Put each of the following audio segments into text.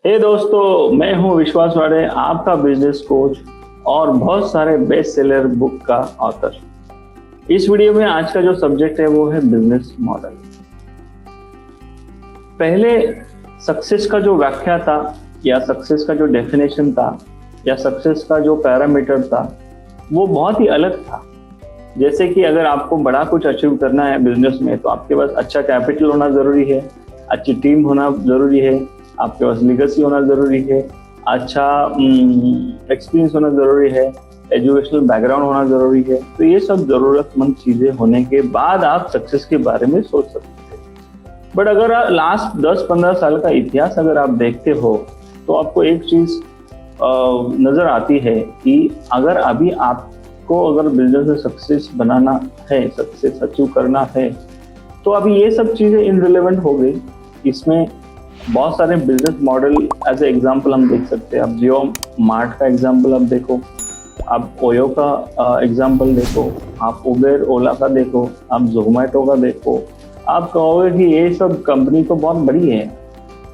हे दोस्तों, मैं हूं विश्वास वाड़े, आपका बिजनेस कोच और बहुत सारे बेस्ट सेलर बुक का ऑथर। इस वीडियो में आज का जो सब्जेक्ट है वो है बिजनेस मॉडल। पहले सक्सेस का जो व्याख्या था या सक्सेस का जो डेफिनेशन था या सक्सेस का जो पैरामीटर था वो बहुत ही अलग था। जैसे कि अगर आपको बड़ा कुछ अचीव करना है बिजनेस में तो आपके पास अच्छा कैपिटल होना ज़रूरी है, अच्छी टीम होना ज़रूरी है, आपके पास लीगेसी होना ज़रूरी है, अच्छा एक्सपीरियंस होना ज़रूरी है, एजुकेशनल बैकग्राउंड होना ज़रूरी है। तो ये सब ज़रूरतमंद चीज़ें होने के बाद आप सक्सेस के बारे में सोच सकते हैं। बट अगर लास्ट 10-15 साल का इतिहास अगर आप देखते हो तो आपको एक चीज़ नज़र आती है कि अगर अभी आपको अगर बिजनेस में सक्सेस बनाना है, सक्सेस अचीव करना है, तो अभी ये सब चीज़ें इनरिलेवेंट हो गई। इसमें बहुत सारे business model as a example हम देख सकते हैं। आप जियो मार्ट का एग्जांपल आप देखो, आप ओयो का एग्जांपल देखो, आप उबेर ओला का देखो, आप जोमेटो का देखो। आप कहोगे कि ये सब कंपनी तो बहुत बड़ी है।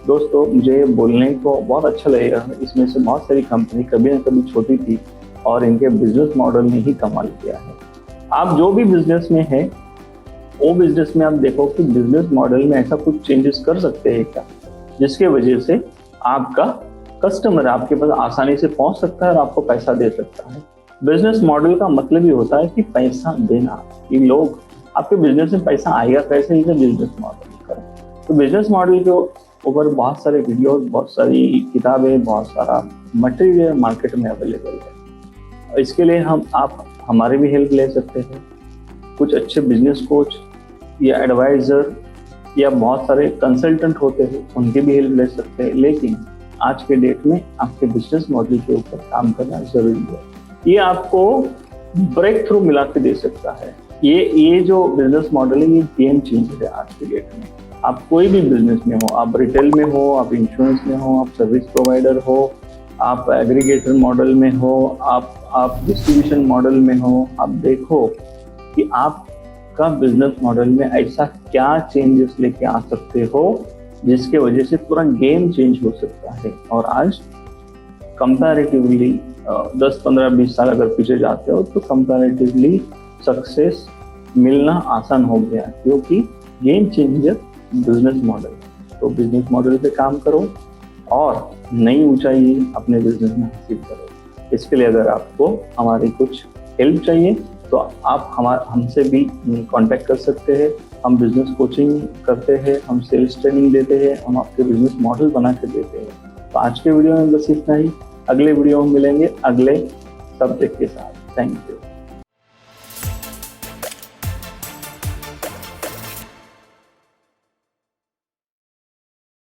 दोस्तों, मुझे बोलने को बहुत अच्छा लगेगा, इसमें से बहुत सारी कंपनी कभी ना कभी छोटी थी और इनके बिजनेस मॉडल ने ही कमाल किया है। आप जो भी बिजनेस में है वो बिजनेस में आप देखो कि बिजनेस मॉडल में ऐसा कुछ चेंजेस कर सकते हैं क्या, जिसके वजह से आपका कस्टमर आपके पास आसानी से पहुंच सकता है और आपको पैसा दे सकता है। बिजनेस मॉडल का मतलब ही होता है कि पैसा देना, कि लोग आपके बिजनेस में पैसा आएगा कैसे, इसे बिजनेस मॉडल का। तो बिजनेस मॉडल के ऊपर बहुत सारे वीडियोस, बहुत सारी किताबें, बहुत सारा मटेरियल मार्केट में अवेलेबल है। इसके लिए आप हमारे भी हेल्प ले सकते हैं। कुछ अच्छे बिजनेस कोच या एडवाइजर या बहुत सारे कंसल्टेंट होते हैं, उनकी भी हेल्प ले सकते हैं। लेकिन आज के डेट में आपके बिजनेस मॉडल के ऊपर काम करना जरूरी है। ये आपको ब्रेक थ्रू मिला के दे सकता है। ये जो बिजनेस मॉडल है ये गेम चेंजर है आज के डेट में। आप कोई भी बिजनेस में हो, आप रिटेल में हो, आप इंश्योरेंस में हो, आप सर्विस प्रोवाइडर हो, आप एग्रीगेटर मॉडल में हो, आप डिस्ट्रीब्यूशन मॉडल में हो, आप देखो कि आप का बिजनेस मॉडल में ऐसा क्या चेंजेस लेके आ सकते हो जिसके वजह से पूरा गेम चेंज हो सकता है। और आज कंपैरेटिवली 10-15-20 साल अगर पीछे जाते हो तो कंपैरेटिवली सक्सेस मिलना आसान हो गया, क्योंकि गेम चेंजर बिजनेस मॉडल। तो बिजनेस मॉडल पे काम करो और नई ऊंचाई अपने बिजनेस में हासिल करो। इसके लिए अगर आपको हमारी कुछ हेल्प चाहिए तो आप हमसे भी कांटेक्ट कर सकते हैं। हम बिजनेस कोचिंग करते हैं, हम सेल्स ट्रेनिंग देते हैं, हम आपके बिजनेस मॉडल बना के देते हैं। तो आज के वीडियो में बस इतना ही। अगले वीडियो में मिलेंगे अगले सब्जेक्ट के साथ। Thank you.